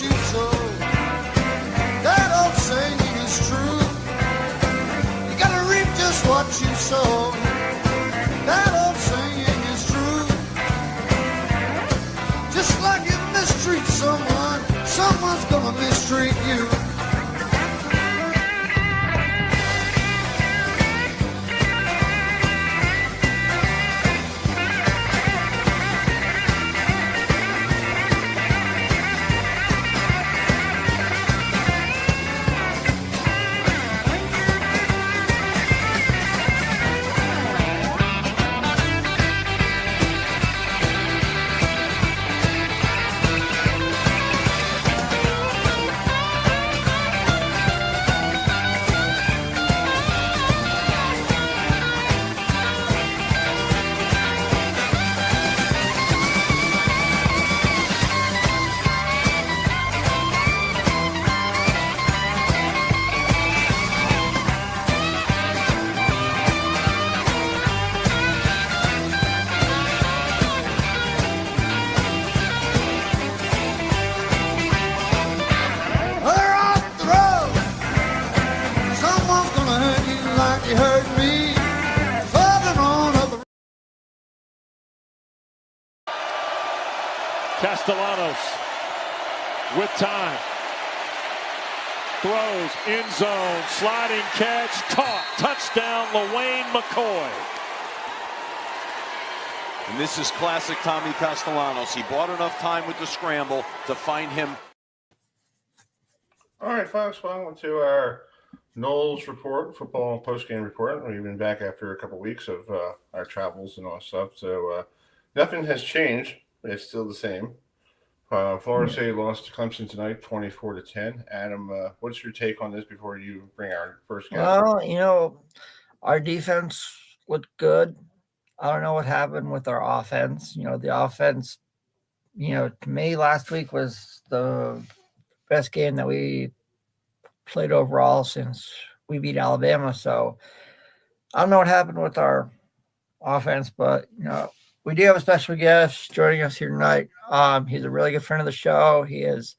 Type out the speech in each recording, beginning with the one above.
you sow. That old saying is true. You gotta reap just what you sow. That old saying is true. Just like you mistreat someone, someone's gonna mistreat you. Castellanos with time. Throws, end zone, sliding catch, caught. Touchdown, LaWayne McCoy. And this is classic Tommy Castellanos. He bought enough time with the scramble to find him. All right, folks, welcome to our Noles report, football post-game report. We've been back after a couple weeks of our travels and all that stuff. So nothing has changed. It's still the same. Florida State lost to Clemson tonight, 24-10. Adam, what's your take on this before you bring our first guest? Well, our defense looked good. I don't know what happened with our offense. The offense, to me last week was the best game that we played overall since we beat Alabama. So I don't know what happened with our offense, but, we do have a special guest joining us here tonight. He's a really good friend of the show. He is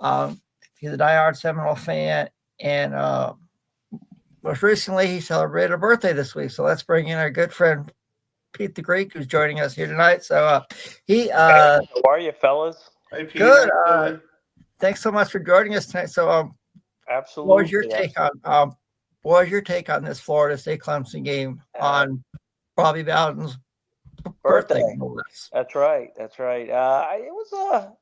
he's a diehard Seminole fan, and most recently he celebrated a birthday this week. So let's bring in our good friend Pete the Greek, who's joining us here tonight. So how are you, fellas? Hey, Pete. Good. Thanks so much for joining us tonight. So absolutely. What was your take on this Florida State Clemson game on Bobby Bowden's birthday? That's right. It was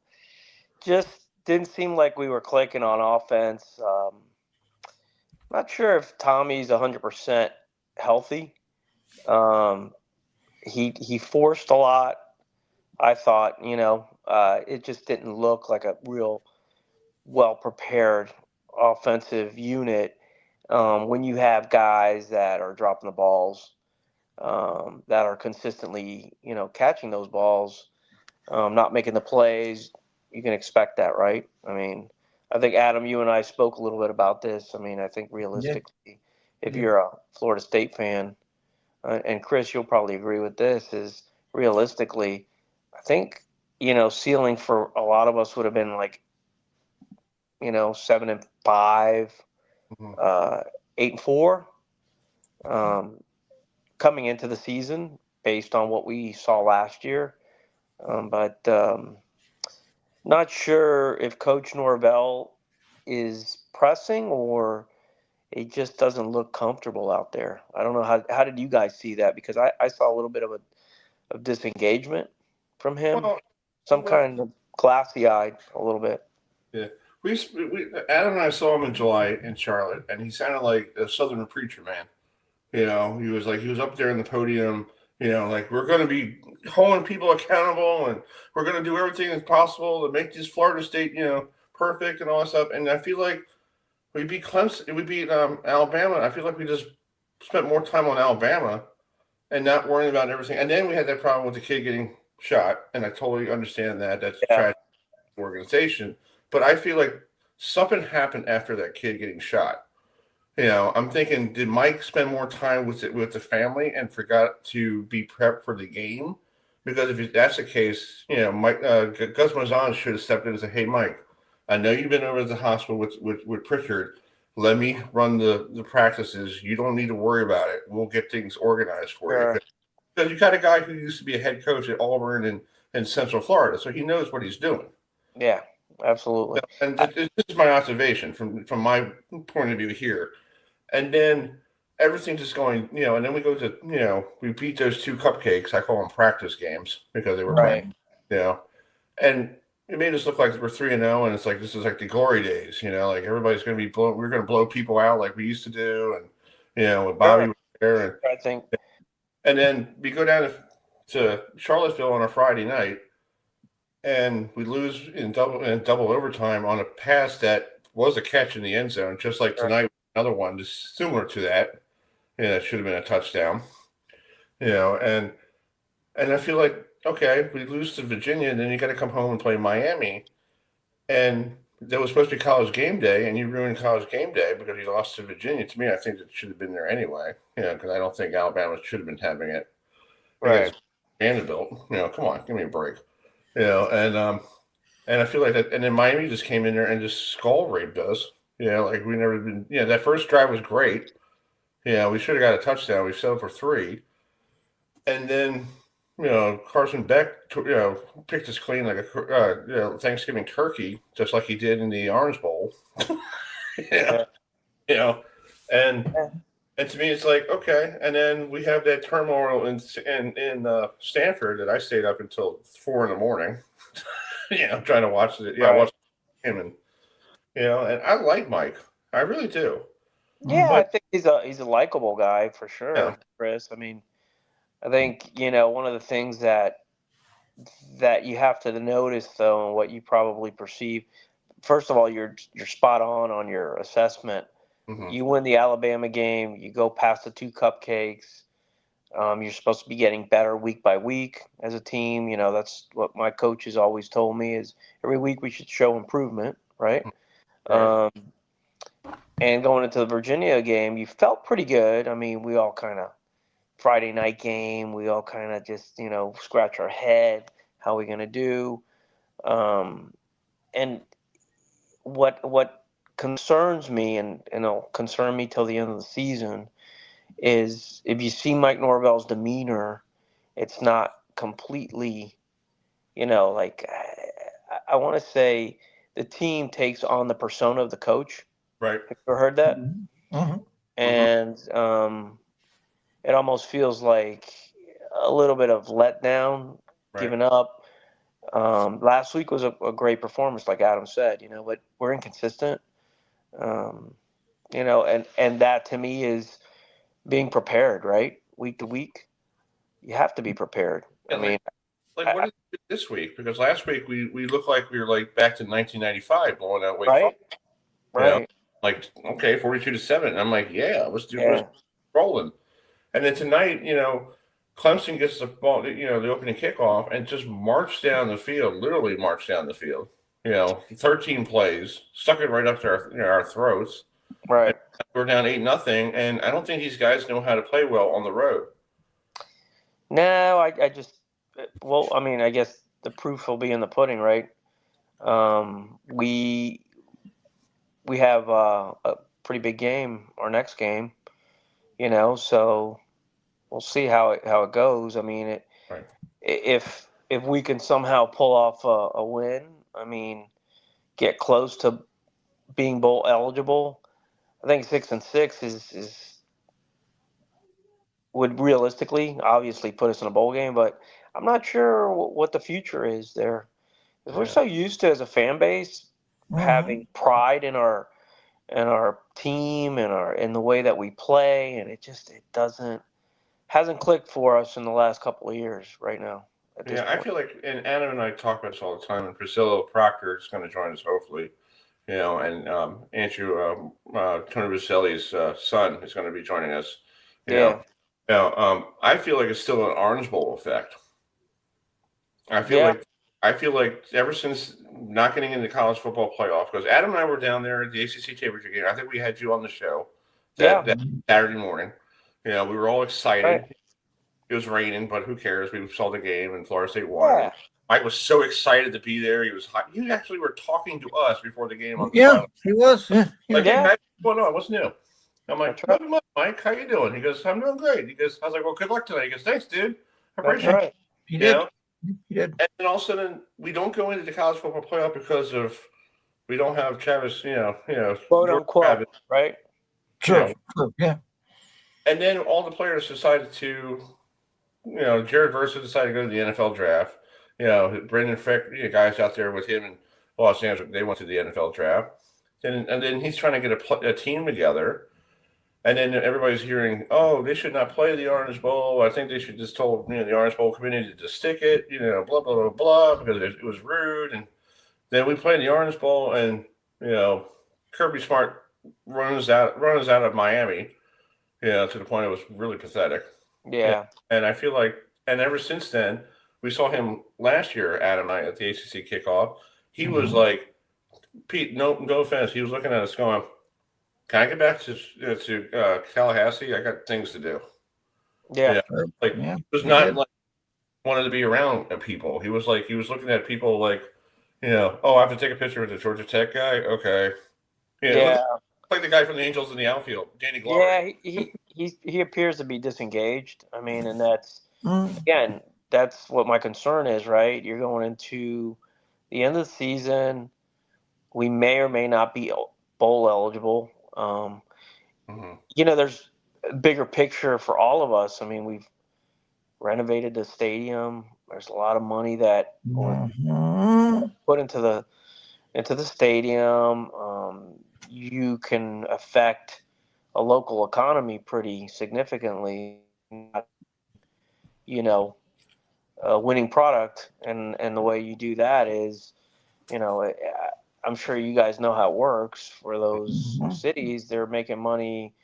just didn't seem like we were clicking on offense. Not sure if Tommy's 100% healthy. He forced a lot. I thought, it just didn't look like a real well prepared offensive unit when you have guys that are dropping the balls. That are consistently, catching those balls, not making the plays. You can expect that, right? I mean, I think, Adam, you and I spoke a little bit about this. I mean, I think realistically, if you're a Florida State fan, and Chris, you'll probably agree with this, is realistically, I think, ceiling for a lot of us would have been like, 7-5, 8-4. Coming into the season based on what we saw last year. But not sure if Coach Norvell is pressing or it just doesn't look comfortable out there. I don't know. How did you guys see that? Because I saw a little bit of disengagement from him, kind of glassy-eyed a little bit. Yeah. We Adam and I saw him in July in Charlotte, and he sounded like a Southern preacher man. He was up there in the podium, we're going to be holding people accountable and we're going to do everything as possible to make this Florida State, perfect and all that stuff. And I feel like we beat Clemson, we beat Alabama. I feel like we just spent more time on Alabama and not worrying about everything. And then we had that problem with the kid getting shot. And I totally understand that. That's a tragic organization. But I feel like something happened after that kid getting shot. I'm thinking, did Mike spend more time with the family and forgot to be prepped for the game? Because if that's the case, Mike Gus Malzahn should have stepped in and said, "Hey, Mike, I know you've been over to the hospital with Pritchard. Let me run the practices. You don't need to worry about it. We'll get things organized for you. Because you got a guy who used to be a head coach at Auburn and Central Florida, so he knows what he's doing. Yeah, absolutely. And this is my observation from my point of view here. And then everything's just going, and then we go to, we beat those 2 cupcakes. I call them practice games because they were playing, and it made us look like we're 3-0, and it's like this is like the glory days, like everybody's going to be we're going to blow people out like we used to do, and with Bobby was there, and I think, and then we go down to Charlottesville on a Friday night, and we lose in double overtime on a pass that was a catch in the end zone, just like tonight, another one just similar to that. It should have been a touchdown, and I feel like, okay, we lose to Virginia, and then you got to come home and play Miami, and that was supposed to be College game day, and you ruined College game day because you lost to Virginia. To me, I think it should have been there anyway, because I don't think Alabama should have been having it. right. Vanderbilt, come on, give me a break, and I feel like that, and then Miami just came in there and just skull raped us, like we never been, that first drive was great, we should have got a touchdown, we settled for 3, and then Carson Beck, picked us clean like a Thanksgiving turkey, just like he did in the Orange Bowl. And to me, it's like, okay. And then we have that turmoil in Stanford that I stayed up until 4 a.m, trying to watch it. Yeah, watch him, and and I like Mike, I really do. Yeah, I think he's a likable guy for sure, Chris. I mean, I think one of the things that you have to notice, though, and what you probably perceive. First of all, you're spot on your assessment. Mm-hmm. You win the Alabama game. You go past the 2 cupcakes. You're supposed to be getting better week by week as a team. That's what my coach has always told me, is every week we should show improvement, right? And going into the Virginia game, you felt pretty good. I mean, we all kind of Friday night game, we all kind of just, scratch our head. How are we going to do? And what concerns me, and it'll concern me till the end of the season, is if you see Mike Norvell's demeanor, it's not completely, like I want to say the team takes on the persona of the coach. Right. Have you ever heard that? Mm-hmm. And it almost feels like a little bit of letdown, giving up. Last week was a great performance, like Adam said, but we're inconsistent. And that to me is being prepared, right? Week to week, you have to be prepared. Yeah, I mean, what did we do this week? Because last week we looked like we were like back to 1995, blowing out Wake right, Forest. Like, okay, 42-7. And I'm like, let's do this, rolling. And then tonight, Clemson gets the ball, the opening kickoff, and just marched down the field, literally marched down the field. 13 plays, stuck it right up to our throats. right. We're down 8-0, and I don't think these guys know how to play well on the road. No, I just, I mean, I guess the proof will be in the pudding, right? We have a pretty big game, our next game, so we'll see how it goes. I mean, if we can somehow pull off a win, I mean, get close to being bowl eligible, I think 6-6 is would realistically, obviously, put us in a bowl game. But I'm not sure what the future is there. We're so used to, as a fan base, having pride in our team and in the way that we play, and it hasn't clicked for us in the last couple of years right now. I feel like, and Adam and I talk about this all the time, and Priscilla Proctor is going to join us, hopefully, and Andrew, Tony Baselli's son, is going to be joining us. I feel like it's still an Orange Bowl effect. I feel like ever since not getting into the college football playoff, because Adam and I were down there at the ACC championship game. I think we had you on the show that Saturday morning. We were all excited. Right. It was raining, but who cares? We saw the game, and Florida State won. Mike was so excited to be there. He was hot. You actually were talking to us before the game on the Yeah, sideline. he was. Yeah, Like, Yeah. hey, what's going on? What's new? I'm like, That's right. nothing much, Mike. How you doing? He goes, I'm doing great. He goes, I was like, well, good luck tonight. He goes, thanks, dude. I That's appreciate it. right. he You did. know? He did. And then all of a sudden, we don't go into the college football playoff because of we don't have Travis, Quote George unquote, Travis. right? True. Yeah. True. Yeah. And then all the players decided to, Jared Versa decided to go to the NFL draft. Brendan Frick, guys out there with him in Los Angeles, they went to the NFL draft. And then he's trying to get a team together. And then everybody's hearing, oh, they should not play the Orange Bowl. I think they should just told the Orange Bowl committee to just stick it, blah, blah, blah, blah, because it was rude. And then we play the Orange Bowl, and, Kirby Smart runs out of Miami, to the point it was really pathetic. Yeah. And I feel like, and ever since then, we saw him last year, Adam and I, at the ACC kickoff. He was like, Pete, no offense. He was looking at us going, can I get back to Tallahassee? I got things to do. Yeah. He was not like wanted to be around people. He was looking at people like, oh, I have to take a picture with the Georgia Tech guy. Okay. Like the guy from the Angels in the outfield, Danny Glover. Yeah, he appears to be disengaged. I mean, and that's again, that's what my concern is, right? You're going into the end of the season. We may or may not be bowl eligible. There's a bigger picture for all of us. I mean, we've renovated the stadium. There's a lot of money that was put into the stadium. You can affect a local economy pretty significantly. A winning product, and the way you do that is, I'm sure you guys know how it works for those cities. They're making money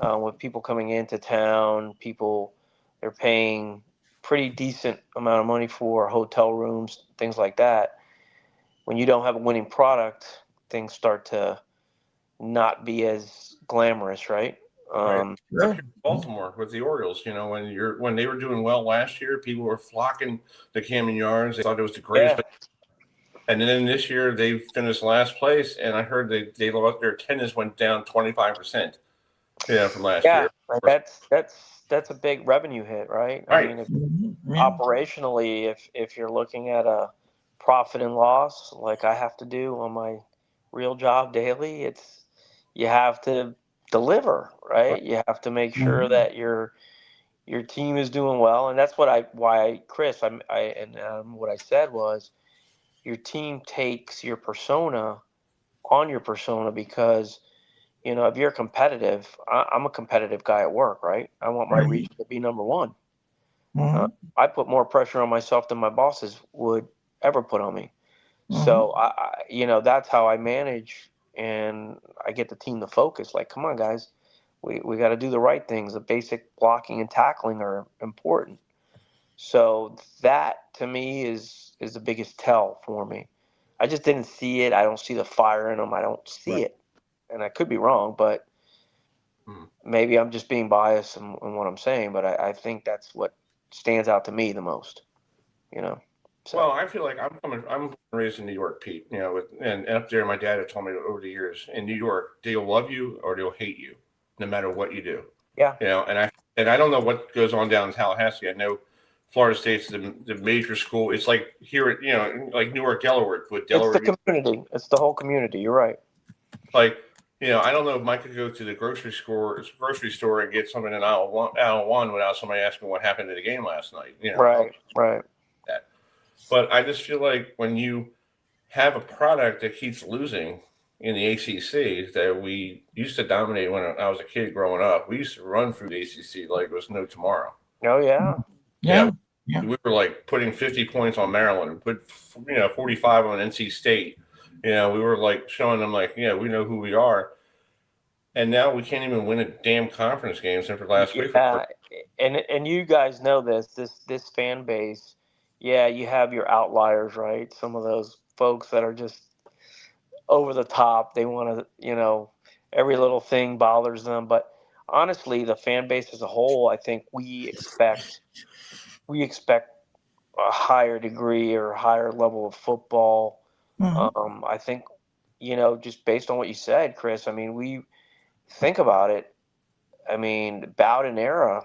with people coming into town. They're paying pretty decent amount of money for hotel rooms, things like that. When you don't have a winning product, things start to not be as glamorous, right? Baltimore with the Orioles, when they were doing well last year, people were flocking to Camden Yards. They thought it was the greatest. Yeah. And then this year they finished last place, and I heard they lost, their attendance went down 25%. From last year. That's a big revenue hit, right? Right. I mean, operationally, if you're looking at a profit and loss, like I have to do on my real job daily, you have to deliver, right? You have to make sure that your team is doing well, and that's what I said was, your team takes your persona on your persona because, if you're competitive, I'm a competitive guy at work, right? I want my region to be number one. I put more pressure on myself than my bosses would ever put on me. So, that's how I manage, and I get the team to focus. Like, come on, guys, we got to do the right things. The basic blocking and tackling are important. So that, to me, is the biggest tell for me. I just didn't see it. I don't see the fire in them. I don't see it. And I could be wrong, but maybe I'm just being biased in what I'm saying. But I think that's what stands out to me the most, So. Well, I feel like I'm raised in New York, Pete, and up there, my dad had told me over the years, in New York, they'll love you or they'll hate you, no matter what you do. Yeah. And I don't know what goes on down in Tallahassee. I know Florida State's the major school. It's like here at, like Newark, Delaware. With Delaware. It's the community. It's the whole community. You're right. Like, I don't know if Mike could go to the grocery store and get something in aisle one without somebody asking what happened to the game last night. Right. But I just feel like when you have a product that keeps losing in the ACC, that we used to dominate when I was a kid growing up, we used to run through the ACC like it was no tomorrow. Oh, yeah. Yeah. We were like putting 50 points on Maryland and put 45 on NC State. We were like showing them like, we know who we are. And now we can't even win a damn conference game except for last week. And you guys know this fan base. Yeah, you have your outliers, right? Some of those folks that are just over the top. They want to, every little thing bothers them. But honestly, the fan base as a whole, I think we expect a higher degree or higher level of football. I think, just based on what you said, Chris, I mean, we think about it. I mean, Bowden era,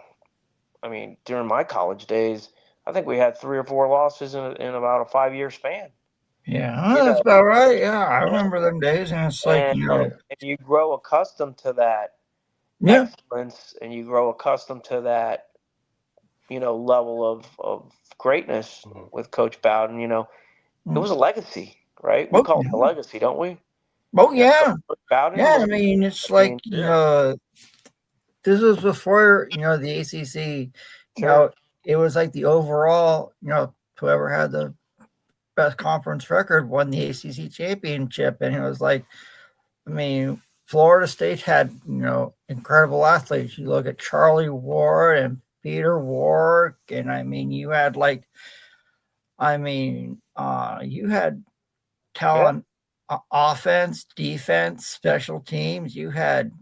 I mean, during my college days, I think we had 3 or 4 losses in about a 5-year span. Yeah, You that's know, about right. Yeah, I remember them days, and it's like, and you grow accustomed to that yeah, excellence, and you grow accustomed to that, level of greatness Mhm. with Coach Bowden. It was a legacy, right? We oh, call it a yeah. legacy, don't we? Oh, yeah. Coach Bowden Yeah, was. I mean, it's I like, mean, this was before, the ACC, sure, it was like the overall, whoever had the best conference record won the ACC championship. And it was like, I mean, Florida State had, incredible athletes. You look at Charlie Ward and Peter Ward, and I mean, you had you had yeah. talent, offense, defense, special teams. You had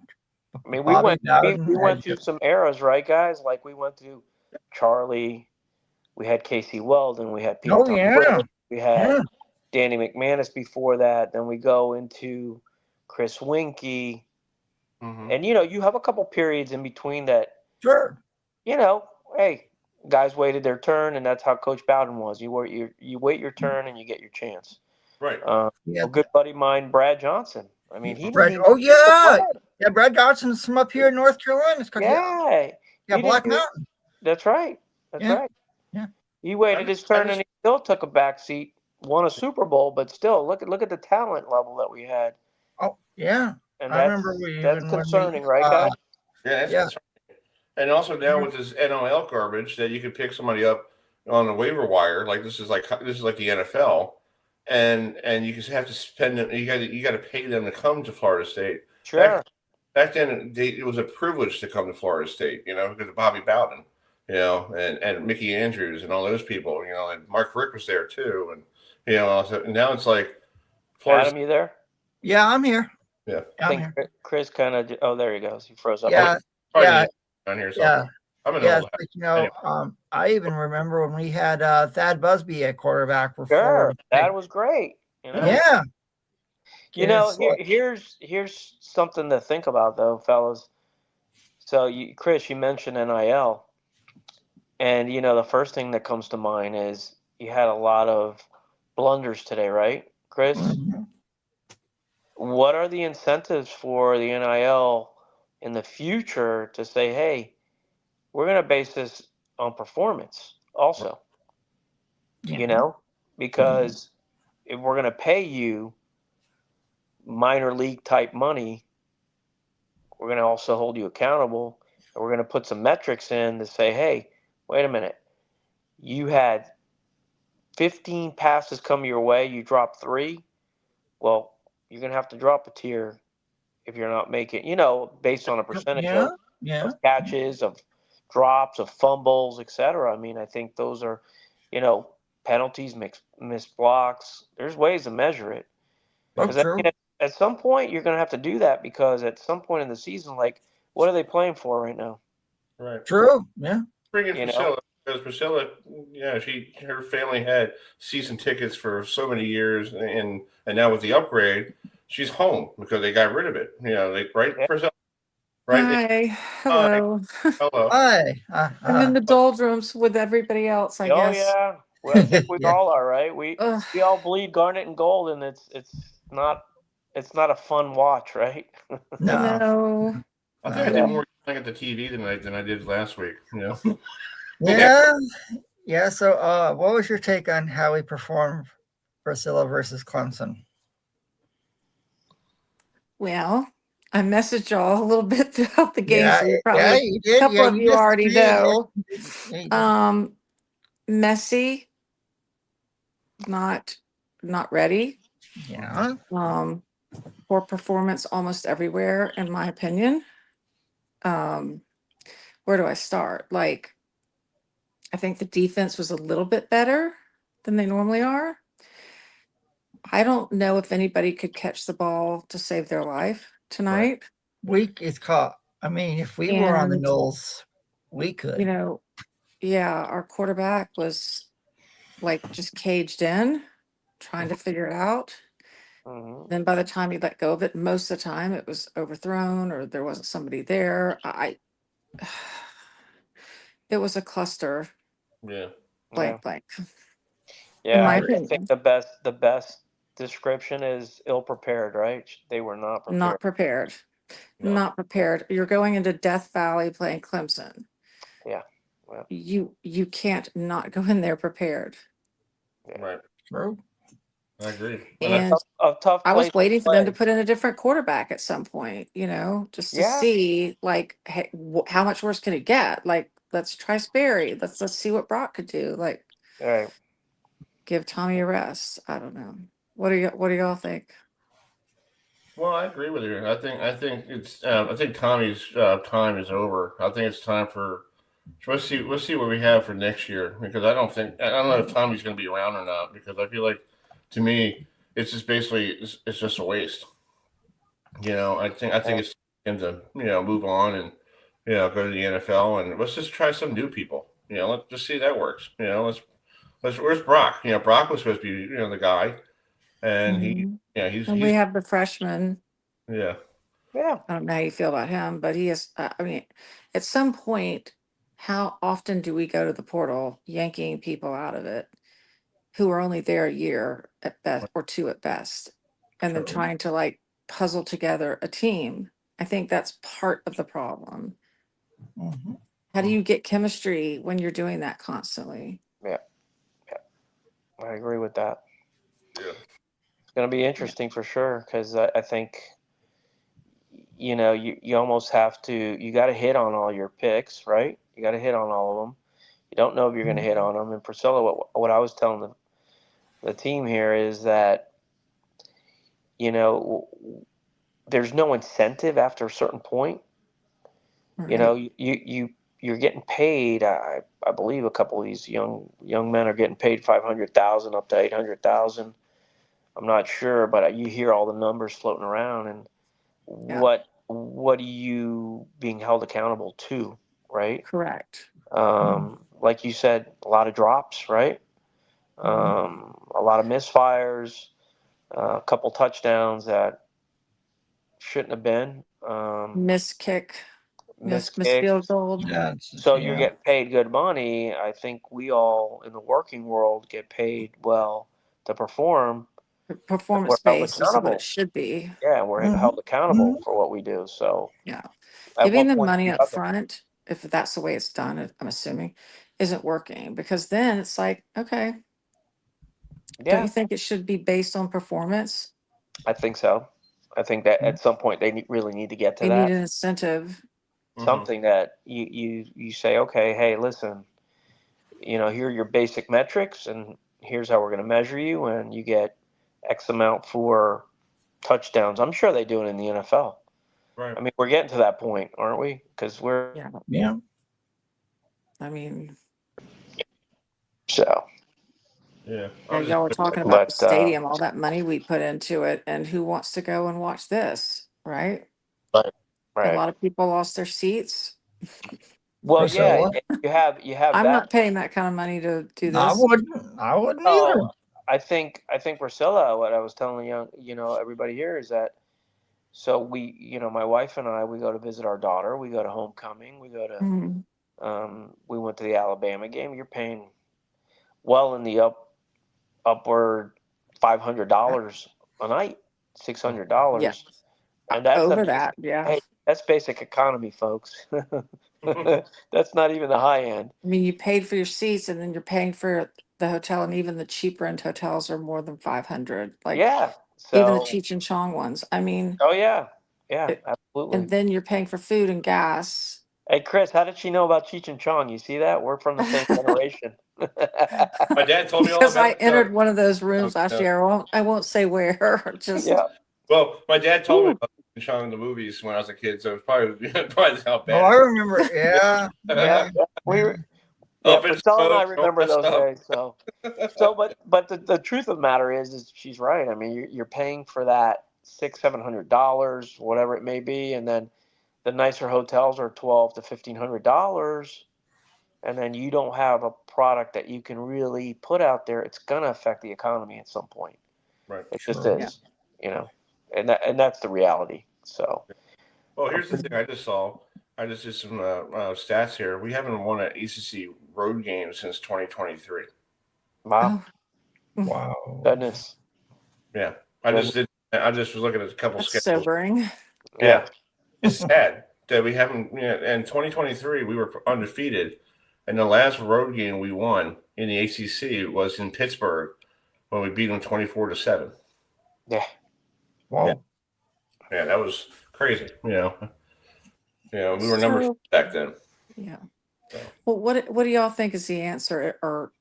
I mean, we Bobby went we, Bowden. we went through some eras, right, guys? Like we went through Charlie, we had Casey Weldon, we had Peter Oh Tom yeah, Britton, we had yeah, Danny McManus before that. Then we go into Chris Winkie, Mhm. and you have a couple periods in between that. sure. Hey, guys waited their turn, and that's how Coach Bowden was. You wait your turn, and you get your chance. Right. Yeah, A good buddy of mine, Brad Johnson. I mean, he didn't Brad. even Oh yeah, play. yeah. Brad Johnson's from up here in North Carolina. It's called, yeah, Yeah, yeah, he didn't Black even. Mountain. That's right. That's Yeah, right. yeah. He I waited just, his I turn, just and he still took a back seat. Won a Super Bowl, but still, look at the talent level that we had, Oh yeah. and I remember that's when we, concerning, right, guys? yeah, that's yeah, concerning. And also now with this NOL garbage that you can pick somebody up on the waiver wire, like this is like the NFL, and you just have to spend it. You got to pay them to come to Florida State. Sure. Back then, it was a privilege to come to Florida State, because of Bobby Bowden, and Mickey Andrews and all those people, and Mark Rick was there too, and also, and now it's like Florida. Adam, you there? yeah. I'm here. Yeah, I I'm think here. Chris kind of. Oh, there he goes. He froze up. Yeah, probably yeah, down here yeah. somewhere. I'm an Yeah, old. it's like, I even remember when we had Thad Busby at quarterback for Sure, Florida State. that was great. Yeah. It's like, Here's something to think about, though, fellas. So, Chris, you mentioned NIL, and the first thing that comes to mind is you had a lot of blunders today, right, Chris? mhm. What are the incentives for the NIL in the future to say, hey, we're going to base this on performance also, Yeah. because if we're going to pay you minor league type money, we're going to also hold you accountable, and we're going to put some metrics in to say, hey, wait a minute, you had 15 passes come your way, you dropped 3. Well, you're going to have to drop a tier if you're not making, based on a percentage Yeah. Yeah. of catches, of drops, of fumbles, etc. I mean, I think those are, penalties, missed blocks. There's ways to measure it. Oh, Because true. at some point, you're going to have to do that, because at some point in the season, like, what are they playing for right now? Right. True. Yeah. Bring in You know? Priscilla, because Priscilla, her family had season tickets for so many years, and now with the upgrade, she's home because they got rid of it. Right, Yeah. Priscilla, right? Hi, hello. Hello. Hi. I'm in the doldrums with everybody else, I Oh, guess. yeah. Well, I think we Yeah. all are, right? We Ugh. we all bleed garnet and gold, and it's not a fun watch, right? No. No. I think I did more yelling at the TV than I did last week. Yeah. Yeah. So, what was your take on how we performed Priscilla versus Clemson? Well, I messaged y'all a little bit throughout the game, so you Yeah, probably you a did. couple Yeah, of you you just already did. Yeah, know. you did. Yeah, you did. Messy, not ready. Yeah. Poor performance almost everywhere, in my opinion. Where do I start? Like, I think the defense was a little bit better than they normally are. I don't know if anybody could catch the ball to save their life tonight. It's caught. I mean, if we were on the And, Noles, we could. yeah, our quarterback was like just caged in, trying to figure it out. Mhm. Then by the time you let go of it, most of the time it was overthrown or there wasn't somebody there. It was a cluster, Yeah. Yeah. blank, in Yeah, my I think opinion. the best description is ill prepared, right? They were not prepared. Not prepared. No. Not prepared. You're going into Death Valley playing Clemson. Yeah. Well, You can't not go in there prepared. yeah. Right. True. I agree. And A tough I place was waiting to for them to play. put in a different quarterback at some point, just to Yeah. see like, hey, how much worse can it get? Like, let's try Sperry. Let's see what Brock could do. Like, All right. give Tommy a rest. I don't know. What do y'all think? Well, I agree with you. I think Tommy's time is over. I think it's time for. Let's see what we have for next year because I don't know if Tommy's going to be around or not because I feel like to me it's just basically it's just a waste. I think it's time to move on and go to the NFL and let's just try some new people. Let's just see if that works. Let's where's Brock? Brock was supposed to be the guy and Mhm. And we he's have the freshman. yeah. Yeah. I don't know how you feel about him, but he is. I mean, at some point, how often do we go to the portal, yanking people out of it who are only there a year at best or two at best, and then True. trying to like puzzle together a team? I think that's part of the problem. Mhm. How do you get chemistry when you're doing that constantly? Yeah. I agree with that. Yeah. It's going to be interesting for sure because I think you almost have to. You got to hit on all your picks, right? You got to hit on all of them. You don't know if you're going to hit on them. And Priscilla, what I was telling the team here is that you know there's no incentive after a certain point. You Right. know, you're getting paid. I believe a couple of these young men are getting paid 500,000 up to 800,000. I'm not sure, but you hear all the numbers floating around, and Yeah. what are you being held accountable to, right? Correct. Like you said, a lot of drops, right? A lot of misfires, a couple touchdowns that shouldn't have been, Miss kick, missed miss field kicks. goal, Yeah. So you're Yeah. getting paid good money. I think we all in the working world get paid well to perform. And we're performance held based is what it accountable. should be. Yeah, we're held accountable for what we do. So Yeah. at Giving what them point do money you up cut them? front, if that's the way it's done, I'm assuming, isn't working because then it's like, okay, don't Yeah, you think it should be based on performance? I think so. I think that at some point they really need to get to They need that. an incentive. Mm-hmm. Something that you say, okay, hey, listen, here are your basic metrics, and here's how we're going to measure you, and you get X amount for touchdowns. I'm sure they do it in the NFL. Right. I mean, we're getting to that point, aren't we? Because we're Yeah. Yeah. I mean, so. Yeah. I yeah, was just y'all were talking about the But stadium, all that money we put into it, and who wants to go and watch this, right? right, A right. lot of people lost their seats. Well, yeah, Priscilla. you have I'm that. not paying that kind of money to do I this. wouldn't. I wouldn't either. Oh, I think Priscilla, what I was telling everybody here is that so my wife and I, we go to visit our daughter, we go to homecoming, we go to Mhm. we went to the Alabama game. You're paying well in the upward $500 a night, six hundred Yeah. dollars, and that's a Over basic. that. Yeah. Hey, that's basic economy, folks. That's not even the high end. I mean, you paid for your seats and then you're paying for the hotel, and even the cheaper end hotels are more than 500. Like Yeah. even the So, Cheech and Chong ones. I mean, oh yeah, yeah, it, absolutely. and then you're paying for food and gas. Hey, Chris, how did she know about Cheech and Chong? You see that? We're from the same generation. My dad told me all Because I about entered one of those rooms last uh, year. I won't say where. Just Yeah. well, my dad told me whew, about Sean in the movies when I was a kid, so it's probably probably how Oh, I bad remember. Yeah. Yeah, Yeah. yeah. up in Priscilla and I smoke, all remember that those stuff. days. But the truth of the matter is she's right. I mean, you're paying for that $700, whatever it may be, and then the nicer hotels are $1,200 to $1,500, and then you don't have a product that you can really put out there, it's going to affect the economy at some point. Right. It just Sure. is, and that's the reality. So, Well, here's the thing I just saw. I just did some stats here. We haven't won an ACC road game since 2023. wow, Wow. goodness. Yeah. I just was looking at a couple That's schedules. sobering. Yeah. It's sad that we haven't, in 2023, we were undefeated. And the last road game we won in the ACC was in Pittsburgh when we beat them 24-7. Yeah. Wow. Yeah, that was crazy. We were number 4 back then. Yeah. So. Well, what do y'all think is the answer, or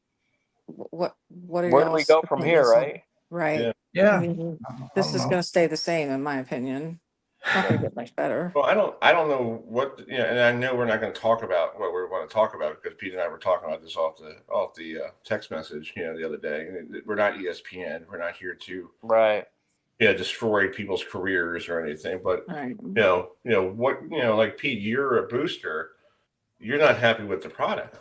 what are Where do we y'all's go from here, opinions on- right? Right. Yeah. Yeah. I mean, I this don't is know. going to stay the same, in my opinion. It's not going to get much better. Well, I don't know what, and I know we're not going to talk about what we want to talk about because Pete and I were talking about this off the text message, the other day. We're not ESPN. We're not here to Right. destroy people's careers or anything. But Right. like Pete, you're a booster. You're not happy with the product,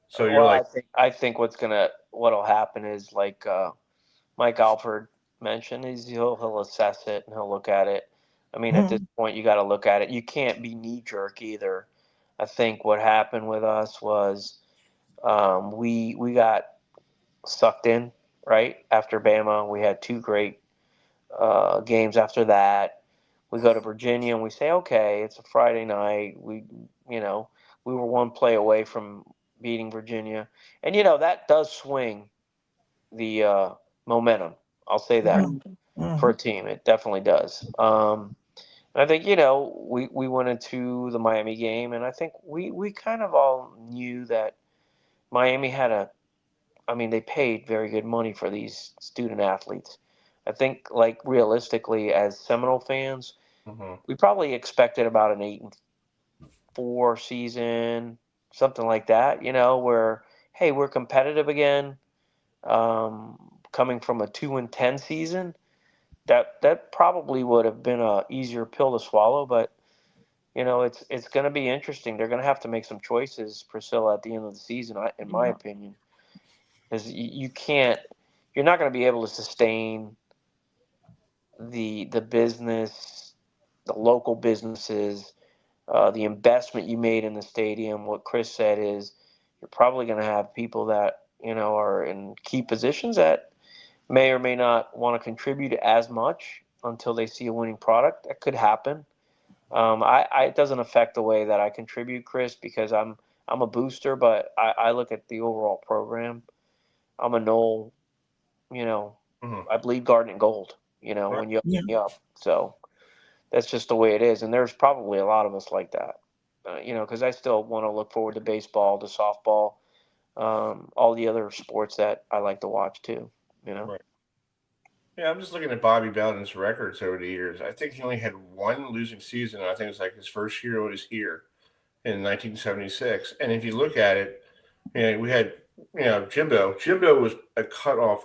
so you're like, I think what'll happen is like Mike Alford mentioned, is he'll assess it and he'll look at it. I mean, at this point, you got to look at it. You can't be knee jerk either. I think what happened with us was we got sucked in right after Bama. We had 2 great games after that. We go to Virginia and we say, okay, it's a Friday night. We were 1 play away from beating Virginia, and that does swing the momentum. I'll say that for a team, it definitely does. And I think we went into the Miami game, and I think we kind of all knew that Miami had they paid very good money for these student athletes. I think, like, realistically, as Seminole fans, we probably expected about an 8-4 season, something like that. Where, hey, we're competitive again. Coming from a 2-10 season, that probably would have been a easier pill to swallow. But it's going to be interesting. They're going to have to make some choices, Priscilla, at the end of the season, in my opinion, because you're not going to be able to sustain the business, the local businesses, the investment you made in the stadium. What Chris said is you're probably going to have people that are in key positions that may or may not want to contribute as much until they see a winning product. That could happen. It doesn't affect the way that I contribute, Chris, because I'm a booster, but I look at the overall program. I'm a Nole, I bleed garnet and gold, when you open me up. So that's just the way it is. And there's probably a lot of us like that, because I still want to look forward to baseball, to softball, all the other sports that I like to watch too, Right. Yeah, I'm just looking at Bobby Bowden's records over the years. I think he only had 1 losing season. I think it was like his first year he was here in 1976. And if you look at it, we had, Jimbo. Jimbo was a cutoff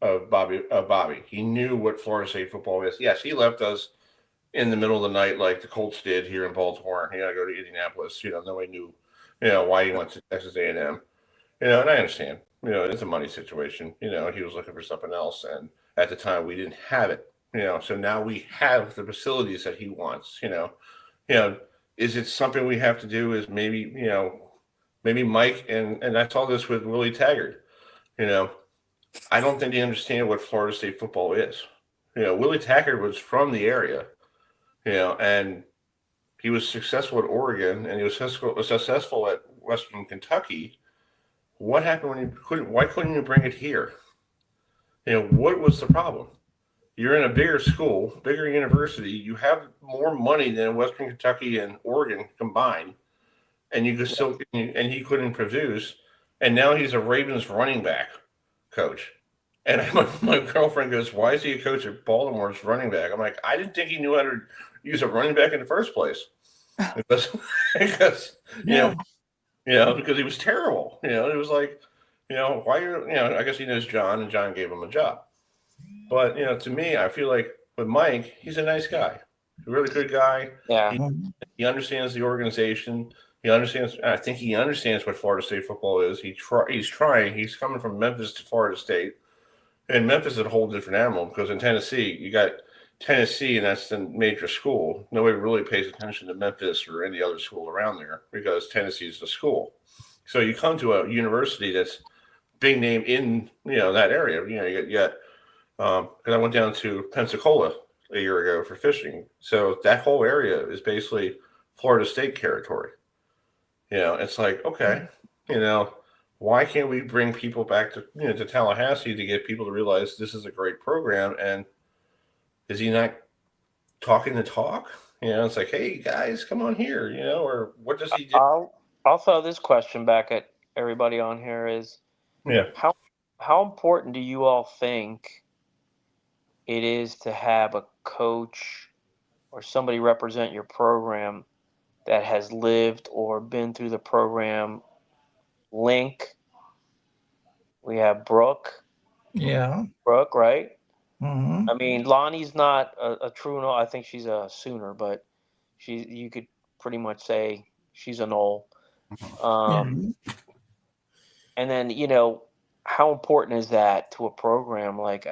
of Bobby. He knew what Florida State football is. Yes, he left us in the middle of the night like the Colts did here in Baltimore. He had to go to Indianapolis. Nobody knew, why he went to Texas A&M. And I understand. It's a money situation. He was looking for something else, and at the time we didn't have it. So now we have the facilities that he wants. Is it something we have to do? Is maybe Mike and I saw this with Willie Taggart. I don't think they understand what Florida State football is. Willie Taggart was from the area, and he was successful at Oregon, and he was successful at Western Kentucky. What happened when you couldn't? Why couldn't you bring it here? What was the problem? You're in a bigger school, bigger university. You have more money than Western Kentucky and Oregon combined, and you could still, and he couldn't produce. And now he's a Ravens running back coach. And my girlfriend goes, "Why is he a coach at Baltimore's running back?" I'm like, I didn't think he knew how to use a running back in the first place, because because he was terrible. It was like, why I guess he knows John, and John gave him a job. But to me, I feel like with Mike, he's a nice guy, a really good guy. Yeah, He understands the organization. He understands. I think he understands what Florida State football is. He's trying. He's coming from Memphis to Florida State, and Memphis is a whole different animal because in Tennessee you got Tennessee, and that's the major school. Nobody really pays attention to Memphis or any other school around there because Tennessee is the school. So you come to a university that's big name in that area. You got because I went down to Pensacola a year ago for fishing. So that whole area is basically Florida State territory. It's like, okay, why can't we bring people back to to Tallahassee to get people to realize this is a great program? And is he not talking the talk? It's like, hey guys, come on here, or what does he do? I'll throw this question back at everybody on here is how important do you all think it is to have a coach or somebody represent your program that has lived or been through the program? Link, we have Brooke, right? Mm-hmm. I mean, Lonnie's not a true Nole. I think she's a Sooner, but you could pretty much say she's a Nole. And then, how important is that to a program like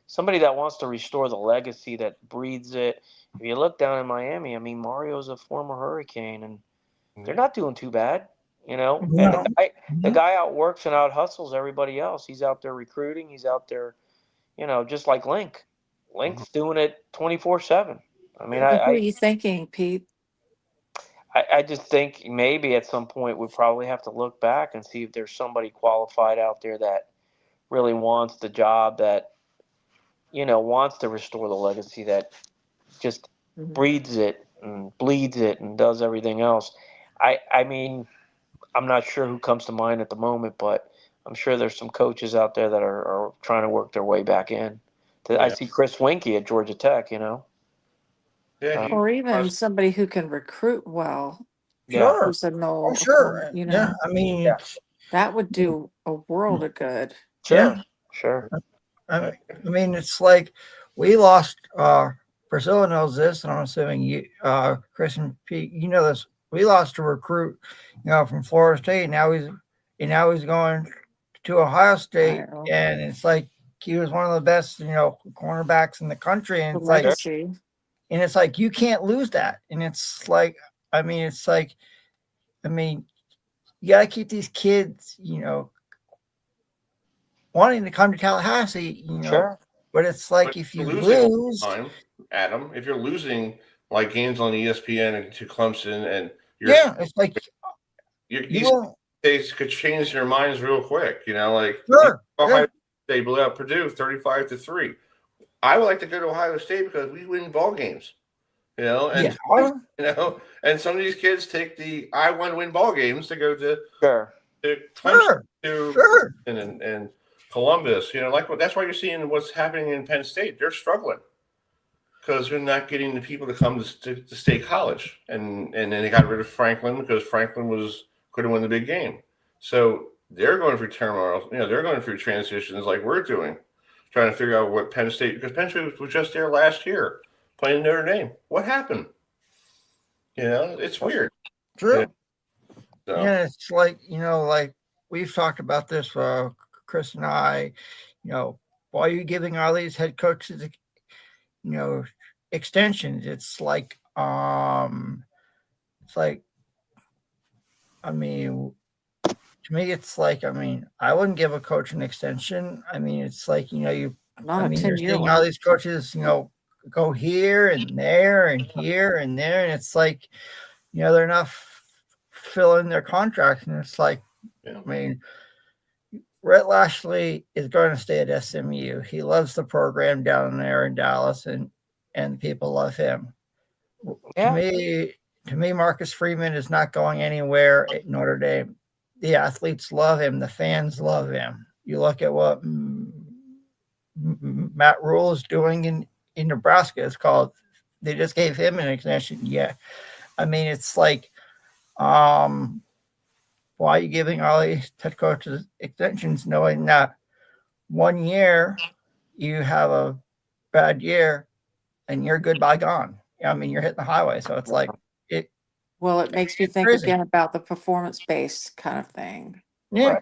somebody that wants to restore the legacy that breathes it? If you look down in Miami, I mean, Mario's a former Hurricane, and they're not doing too bad, And the guy outworks and out hustles everybody else. He's out there recruiting. He's out there, just like Link. Link's doing it 24/7. I mean, What are you thinking, Pete? I just think maybe at some point we probably have to look back and see if there's somebody qualified out there that really wants the job, that wants to restore the legacy, that just breathes it and bleeds it and does everything else. I mean, I'm not sure who comes to mind at the moment, but I'm sure there's some coaches out there that are trying to work their way back in. I see Chris Winkie at Georgia Tech, Yeah, or even somebody who can recruit well. Sure. Who's a Nole, Oh, sure. Yeah, I mean, that would do a world of good. Sure. I mean, it's like we lost. Priscilla knows this, and I'm assuming you, Chris and Pete, this. We lost a recruit, from Florida State. Now he's going to Ohio State, and it's like he was one of the best, cornerbacks in the country, and it's legacy. It's like you can't lose that, and it's like, you got to keep these kids, wanting to come to Tallahassee, Sure. But it's like if you lose, Adam, if you're losing like games on ESPN and to Clemson, and it's like they could change their minds real quick. Sure. They blew out Purdue 35-3. I would like to go to Ohio State because we win ball games. And some of these kids take the I want to win ball games to go to Clemson, and Columbus. That's why you're seeing what's happening in Penn State. They're struggling because they're not getting the people to come to State College, and then they got rid of Franklin because Franklin could have won the big game. So they're going through turmoil. They're going through transitions like we're doing, trying to figure out what Penn State, because Penn State was just there last year playing Notre Dame. What happened? It's weird. True. It's like, like we've talked about this, Chris and I, why are you giving all these head coaches, extensions? It's like, to me, it's like, I wouldn't give a coach an extension. It's like, you're seeing all these coaches, go here and there and here and there. And it's like, they're not filling their contracts. And it's like, Rhett Lashley is going to stay at SMU. He loves the program down there in Dallas, and the people love him. Yeah. To me, Marcus Freeman is not going anywhere at Notre Dame. The athletes love him. The fans love him. You look at what Matt Rule is doing in Nebraska. It's called, they just gave him an extension. Yeah. It's like, why are you giving all these head coaches extensions knowing that 1 year you have a bad year and you're goodbye gone? You're hitting the highway. So it's like, Well, it makes me think crazy. again about the performance-based kind of thing. Yeah,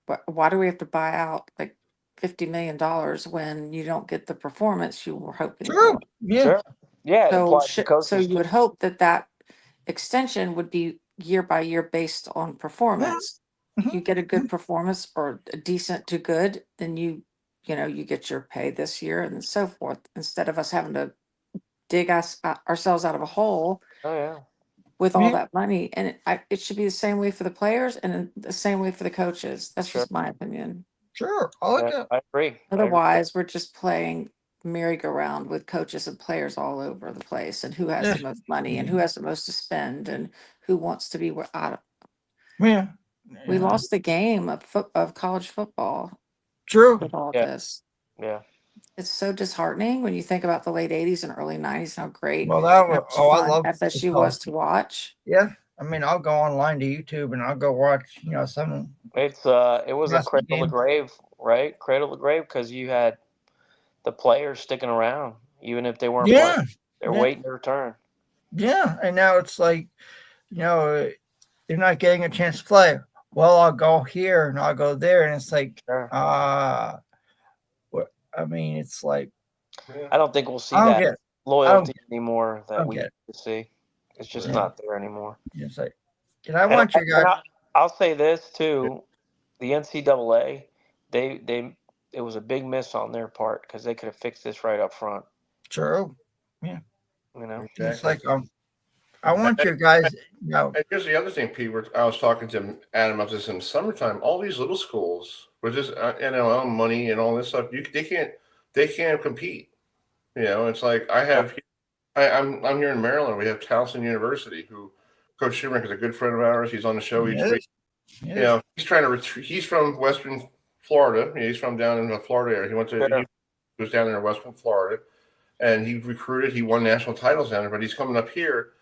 But why do we have to buy out like $50 million when you don't get the performance you were hoping true. for? Yeah, Sure. Yeah, it So, applies to so coaches you too. would hope that that extension would be year by year based on performance. Mhm. You get a good performance or a decent to good, then you get your pay this year and so forth. Instead of us having to dig ourselves out of a hole Oh yeah. with all Yeah. that money, and it should be the same way for the players and then the same way for the coaches. That's Sure. just my opinion. Sure. I like Yeah, it. I agree. I agree. Otherwise, we're just playing merry-go-round with coaches and players all over the place, and who has Yeah. the most money and who has the most to spend and who wants to be out of. Yeah. We Yeah. lost the game of college football True. with all of Yeah. this. Yeah. It's so disheartening when you think about the late 80s and early 90s, how great, Well, that how was, much I fun love FSU college. was to watch. Yeah. I mean, I'll go online to YouTube and I'll go watch, some It was a wrestling cradle to game. grave, right? Cradle to grave, because you had the players sticking around, even if they weren't playing. Yeah. They're Yeah. waiting their turn. Yeah. And now it's like, they're not getting a chance to play. Well, I'll go here and I'll go there. And it's like, Sure. I mean, it's like, I don't think we'll see I don't that get it. loyalty anymore I that don't we get used to see. It's just Yeah. not there anymore. It's like, and I And want you guys. I'll say this too: the NCAA, it was a big miss on their part because they could have fixed this right up front. True. You know, It's like, I want you guys, And here's the other thing, Pete. I was talking to Adam about this in the summertime. All these little schools with this NIL money and all this stuff, they can't compete. It's like I'm here in Maryland. We have Towson University, who Coach Schumacher is a good friend of ours. He's on the show each week. Yes. He's trying to he's from Western Florida. He's from down in the Florida area. He was down there in Western Florida, and he recruited. He won national titles down there. But he's coming up here,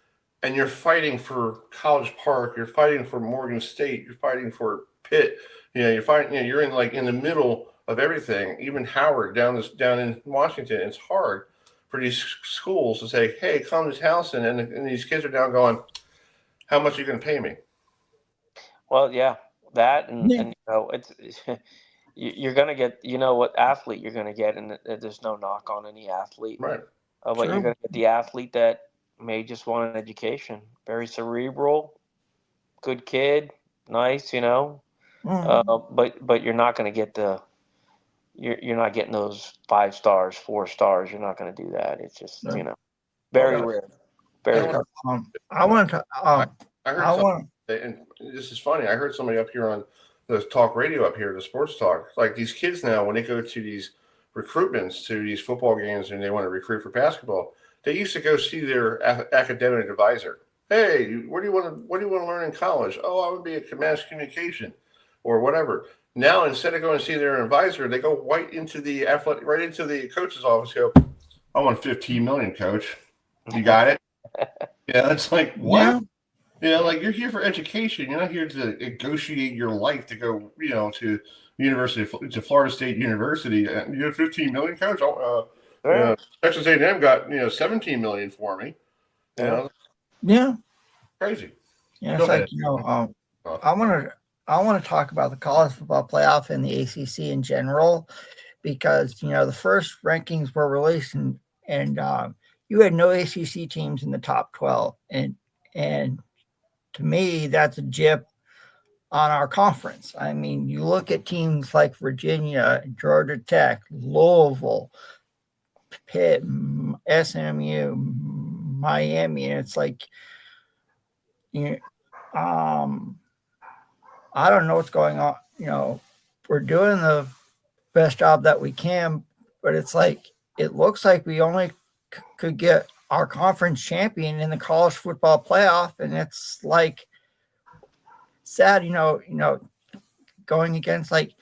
and you're fighting for College Park. You're fighting for Morgan State. You're fighting for Pitt. You're fighting. You're in the middle of everything. Even Howard down in Washington. It's hard for these schools to say, "Hey, come to Towson," and these kids are down going, "How much are you going to pay me?" well, yeah, that and it's you're gonna get what athlete you're gonna get, and there's no knock on any athlete, Right. but you're gonna get the athlete that may just want an education, very cerebral, good kid, nice, but you're not gonna get you're not getting those 5 stars, 4 stars. You're not gonna do that. It's just very rare, very rare. I want to. I heard and this is funny. I heard somebody up here on the talk radio up here, the sports talk. Like these kids now, when they go to these recruitments to these football games and they want to recruit for basketball, they used to go see their academic advisor. Hey, what do you want to learn in college? Oh, I would be a mass communication, or whatever. Now instead of going to see their advisor, they go right into the coach's office. Go, I want 15 million, coach. You got it? Yeah, it's like what? Yeah. Like you're here for education. You're not here to negotiate your life to go, to Florida State University. You have 15 million, coach. Texas A&M got 17 million for me. Crazy. Yeah, it's like I want to talk about the college football playoff and the ACC in general, because the first rankings were released and you had no ACC teams in the top 12, and to me that's a jip on our conference. I mean, you look at teams like Virginia, Georgia Tech, Louisville, Pitt, SMU, Miami, and it's like I don't know what's going on. We're doing the best job that we can, but it's like it looks like we only could get our conference champion in the college football playoff, and it's like sad, going against like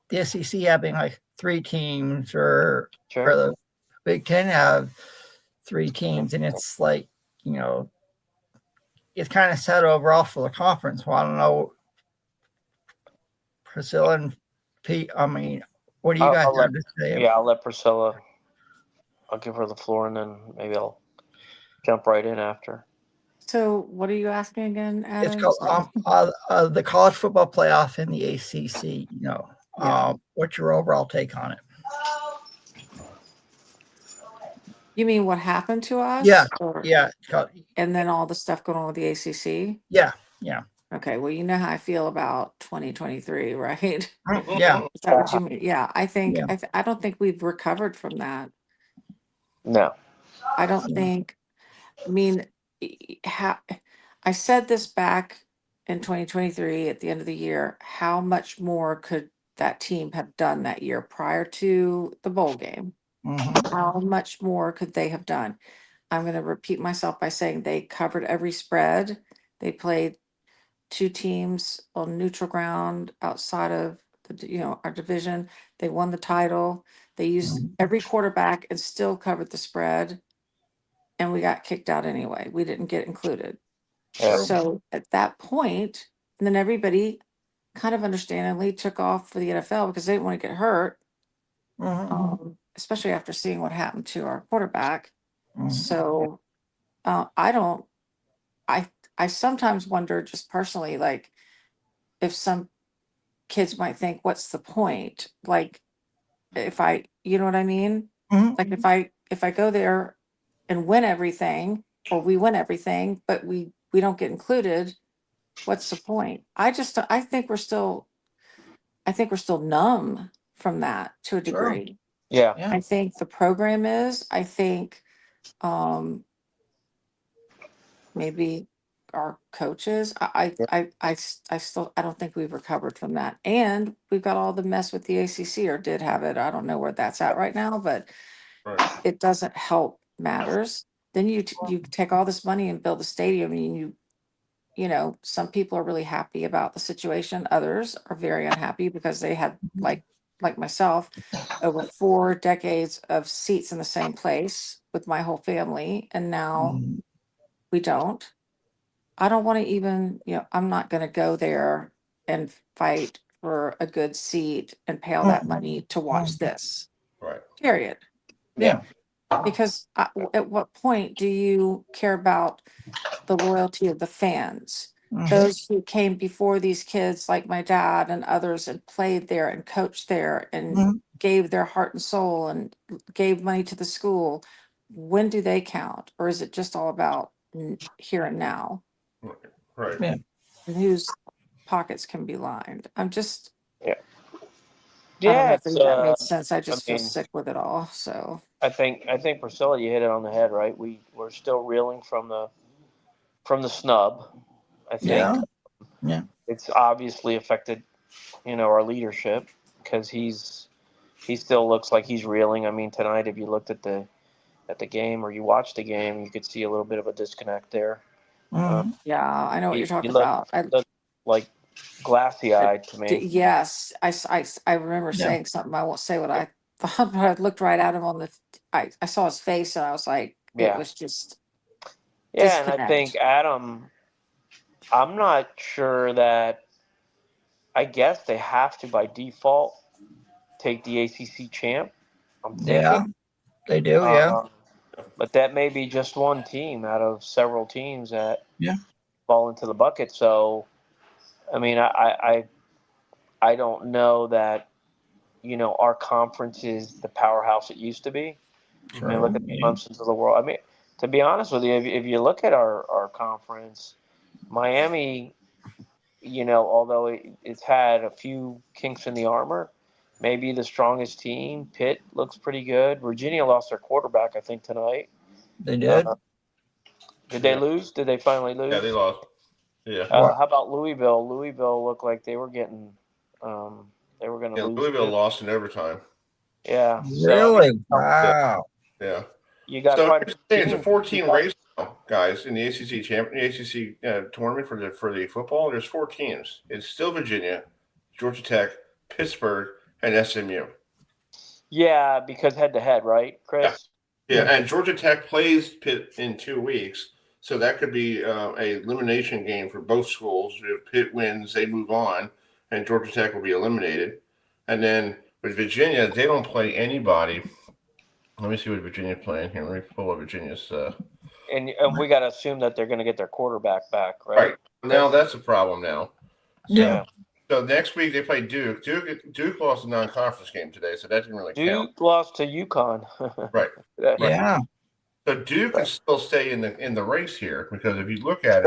the SEC having like 3 teams, or the Big Ten have 3 teams, and it's like it's kind of sad overall for the conference. Well, I don't know, Priscilla and Pete. I mean, what do you guys have to say? Yeah, I'll let Priscilla. I'll give her the floor, and then maybe I'll jump right in after. So what are you asking again, It's Adam? called the college football playoff in the ACC. Yeah. What's your overall take on it? You mean what happened to us? Yeah, Or, yeah, and then all the stuff going on with the ACC? yeah. Okay, well, you know how I feel about 2023, right? Is Yeah. that what you mean? Yeah, I think Yeah. I don't think we've recovered from that. No. I don't think. I mean, I said this back in 2023 at the end of the year. How much more could that team have done that year prior to the bowl game? Mhm. How much more could they have done? I'm going to repeat myself by saying they covered every spread. They played two teams on neutral ground outside of our division. They won the title. They used every quarterback and still covered the spread. And we got kicked out anyway. We didn't get included. Yeah. So at that point, and then everybody kind of understandably took off for the NFL because they didn't want to get hurt, especially after seeing what happened to our quarterback. So I sometimes wonder just personally, like if some kids might think, what's the point? Like you know what I mean? Like if I go there and win everything, or we win everything, but we don't get included, what's the point? I think we're still numb from that to a degree. Yeah. I think the program is. I think maybe our coaches. I still I don't think we've recovered from that, and we've got all the mess with the ACC, or did have it. I don't know where that's at right now, but Right. it doesn't help matters. Then you take all this money and build a stadium, and some people are really happy about the situation. Others are very unhappy because they had like myself over 4 decades of seats in the same place with my whole family, and now we don't. I don't want to even, I'm not going to go there and fight for a good seat and pay all that money to watch this. Right. Period. Yeah. Because at what point do you care about the loyalty of the fans? Those who came before these kids, like my dad and others, and played there and coached there and gave their heart and soul and gave money to the school. When do they count? Or is it just all about here and now? Right. Yeah. And whose pockets can be lined? I'm just, Yeah. I don't know Yeah. if that made sense. I just feel mean, sick with it all. So I think Priscilla, you hit it on the head, right? We're still reeling from the snub. I think Yeah. it's obviously affected, our leadership, because he still looks like he's reeling. I mean, tonight, if you looked at the game or you watched the game, you could see a little bit of a disconnect there. yeah, I know what you're talking look, about. look like glassy eyed to me. Yes, I remember saying something. I won't say what I thought, but I looked right at him on the. I saw his face, and I was like, it was just. Yeah, and I disconnect. think Adam, I'm not sure that. I guess they have to by default take the ACC champ. I'm thinking. Yeah, they do. Yeah. But that may be just one team out of several teams that Yeah. fall into the bucket. So, I mean, I don't know that, our conference is the powerhouse it used to be. I mean, look at the Clemsons of the world. I mean, to be honest with you, if you look at our conference, Miami, although it's had a few kinks in the armor, maybe the strongest team. Pitt looks pretty good. Virginia lost their quarterback, I think, tonight. They did. Did they lose? Did they finally lose? Yeah, they lost. Yeah. How about Louisville? Louisville looked like they were getting, they were going to lose. Louisville lost in overtime. Yeah. Really? Wow. Yeah. You got it's a 14 race now, guys, in the ACC tournament for the football. There's 4 teams. It's still Virginia, Georgia Tech, Pittsburgh, and SMU. Yeah, because head to head, right, Chris? Yeah, and Georgia Tech plays Pitt in 2 weeks, so that could be a elimination game for both schools. If Pitt wins, they move on, and Georgia Tech will be eliminated. And then with Virginia, they don't play anybody. Let me see what Virginia's playing here. Let me pull up Virginia's And we got to assume that they're going to get their quarterback back, right? Right. Now that's a problem now. Yeah. So next week they play Duke. Duke lost a non-conference game today, so that didn't really count. Duke lost to UConn. Right. Yeah. So Duke can still stay in the race here because if you look at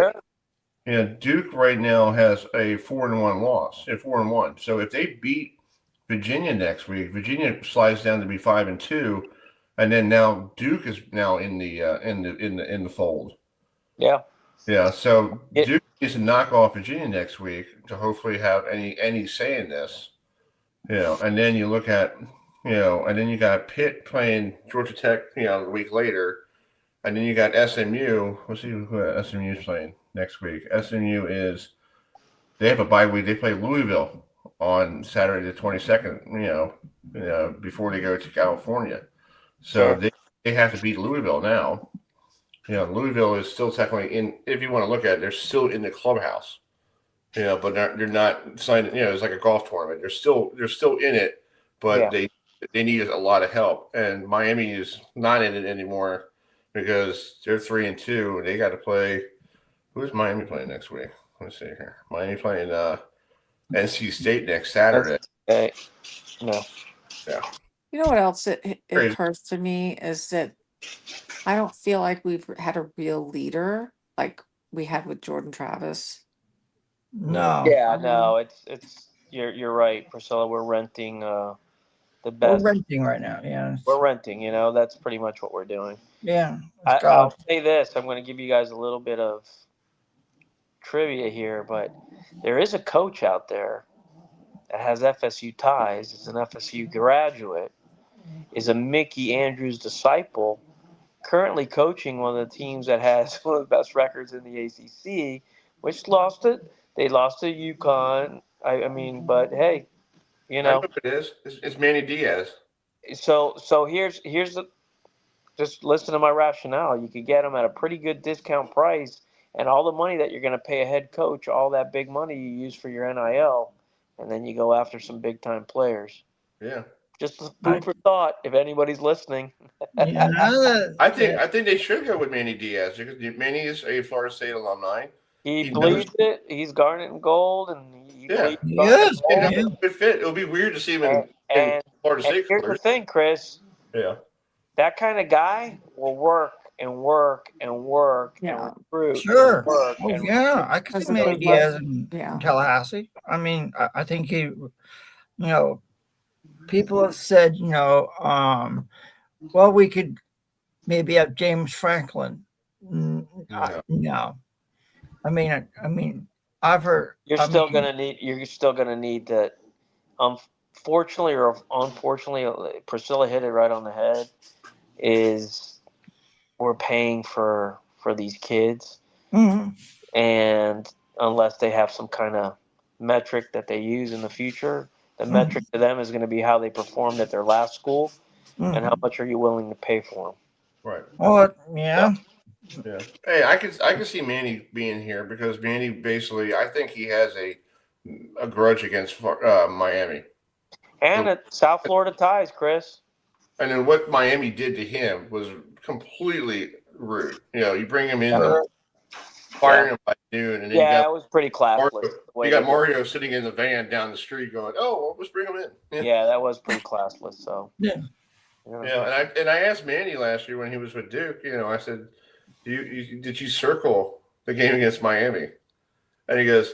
it, Duke right now has a 4-1 loss, 4-1. So if they beat Virginia next week, Virginia slides down to be 5-2, and then now Duke is now in the fold. Yeah. Yeah. So Duke needs to knock off Virginia next week to hopefully have any say in this. And then you look at and then you got Pitt playing Georgia Tech, a week later. And then you got SMU. Let's see who SMU is playing next week. SMU they have a bye week. They play Louisville on Saturday the 22nd, before they go to California. So they have to beat Louisville now. Louisville is still technically in, if you want to look at it, they're still in the clubhouse. But they're not signed, it's like a golf tournament. They're still in it, but they need a lot of help. And Miami is not in it anymore, because they're 3-2 and they got to play. Who's Miami playing next week? Let's see here. Miami playing NC State next Saturday. No. Yeah. You know what else it occurs to me is that I don't feel like we've had a real leader like we had with Jordan Travis. No. Yeah, no, it's you're right, Priscilla. We're renting the best. We're renting right now. Yeah. We're renting. That's pretty much what we're doing. Yeah. I'll say this. I'm going to give you guys a little bit of trivia here, but there is a coach out there that has FSU ties, is an FSU graduate, is a Mickey Andrews disciple, currently coaching one of the teams that has one of the best records in the ACC, which lost it. They lost to UConn. I mean, but hey, I know who it is. It's Manny Diaz. So here's the. Just listen to my rationale. You could get them at a pretty good discount price, and all the money that you're going to pay a head coach, all that big money you use for your NIL, and then you go after some big time players. Yeah. Just food for thought. If anybody's listening. I think they should go with Manny Diaz because Manny is a Florida State alumni. He bleeds it. He's garnet and gold, and he bleeds good fit. It'll be weird to see him in Florida State. Here's the thing, Chris. Yeah. That kind of guy will work and work and work and recruit. Sure. And work I could see Manny Diaz in Tallahassee. I mean, I think he, people have said, well, we could maybe have James Franklin. No. I mean, I've heard. You're still gonna need that. Fortunately or unfortunately, Priscilla hit it right on the head. Is we're paying for these kids, and unless they have some kind of metric that they use in the future, the metric to them is going to be how they performed at their last school, and how much are you willing to pay for them. Right. Oh, yeah. Yeah. Hey, I can see Manny being here because Manny basically, I think he has a grudge against Miami. And at South Florida ties, Chris. And then what Miami did to him was completely rude. You bring him in, fire him by noon, and then it was pretty classless. You got Mario sitting in the van down the street going, "Oh, well, let's bring him in." Yeah, that was pretty classless. So and I asked Manny last year when he was with Duke. I said, "Did you circle the game against Miami?" And he goes,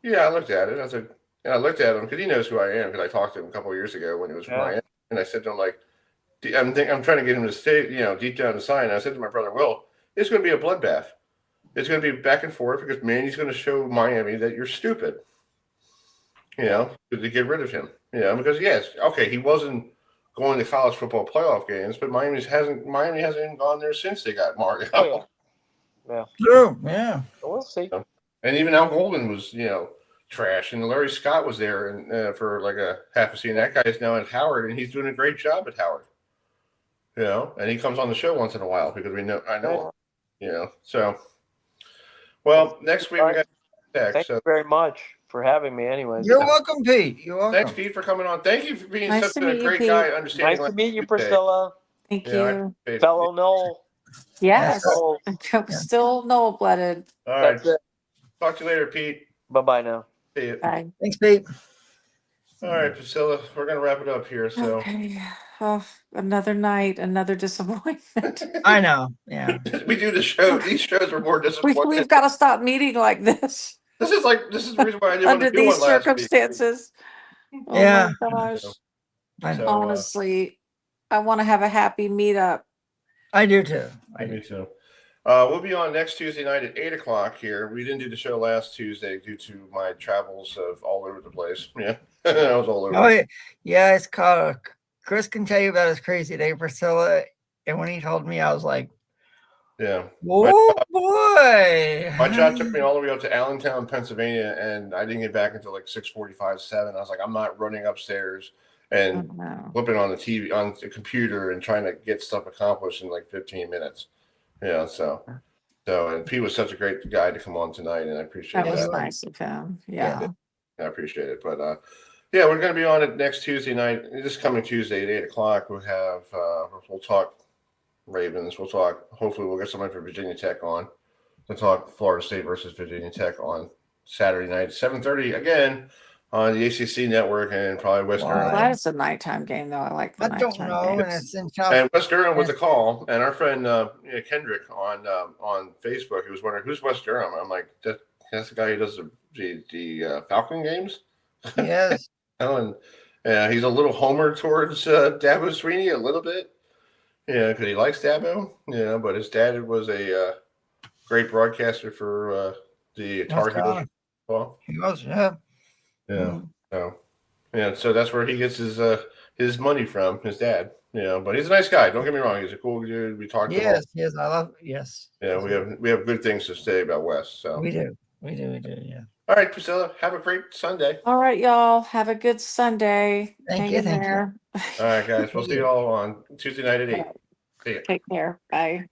"Yeah, I looked at it." I said, and I looked at him because he knows who I am because I talked to him a couple of years ago when he was with Miami, and I said to him I'm trying to get him to stay, deep down inside. And I said to my brother, "Will, it's going to be a bloodbath. It's going to be back and forth because Manny's going to show Miami that you're stupid, to get rid of him, because he wasn't going to college football playoff games, but Miami hasn't even gone there since they got Mario. Oh, yeah. True. Yeah. We'll see. And even Al Golden was, trash, and Larry Scott was there and for like a half a season. That guy is now at Howard, and he's doing a great job at Howard. And he comes on the show once in a while because I know him, So, well, next week we got Thank you very much for having me. Anyways, you're welcome, Pete. You're welcome. Thanks, Pete, for coming on. Thank you for being such a great guy. Understanding. Nice to meet you, Priscilla. Thank you, fellow Noel. Yes. Oh, I'm still Noel-blooded. All right. that's it. Talk to you later, Pete. Bye-bye now. See you. Bye. Thanks, Pete. All right, Priscilla, we're gonna wrap it up here. So Okay. Oh, another night, another disappointment. I know. Yeah. we do the show. These shows are more disappointing. We've got to stop meeting like this This is the reason why I didn't want under to do these one last week. circumstances. Oh Yeah. my gosh. I know. So, Honestly, I want to have a happy meetup. I do too. me too. We'll be on next Tuesday night at 8:00 here. We didn't do the show last Tuesday due to my travels of all over the place. Yeah, I was all over. Oh, yeah. It's called. Chris can tell you about his crazy day, Priscilla. And when he told me, I was like, Yeah. oh boy. My job took me all the way up to Allentown, Pennsylvania, and I didn't get back until like 6:45, 7. I was like, I'm not running upstairs and flipping on the TV, on the computer and trying to get stuff accomplished in like 15 minutes. Yeah, so and Pete was such a great guy to come on tonight, and I appreciate That that. was nice of him. Yeah. I appreciate it. But yeah, we're going to be on it next Tuesday night. This coming Tuesday at 8:00. We'll have we'll talk Ravens. We'll talk. Hopefully, we'll get someone for Virginia Tech on to talk Florida State versus Virginia Tech on Saturday night, 7:30 again on the ACC network, and probably West Durham. Glad it's a nighttime game, though. I like the I don't nighttime know. game. And it's in South. And West Durham with the call, and our friend Kendrick on Facebook, he was wondering who's West Durham. I'm like, that's the guy who does the Falcon games. Yes. And he's a little homer towards Dabo Sweeney a little bit, because he likes Dabo, but his dad was a great broadcaster for the Tar Heels. Well, He was, yeah. yeah. So that's where he gets his money from, his dad. But he's a nice guy. Don't get me wrong. He's a cool dude. We talked to him. Yes, I love. Yes. Yeah, we have good things to say about West. So We do. Yeah. all right, Priscilla, have a great Sunday. All right, y'all. Have a good Sunday. Thank Hang you, in thank you. there. All right, guys. We'll see you all on Tuesday night at 8. See ya. Take care. Bye.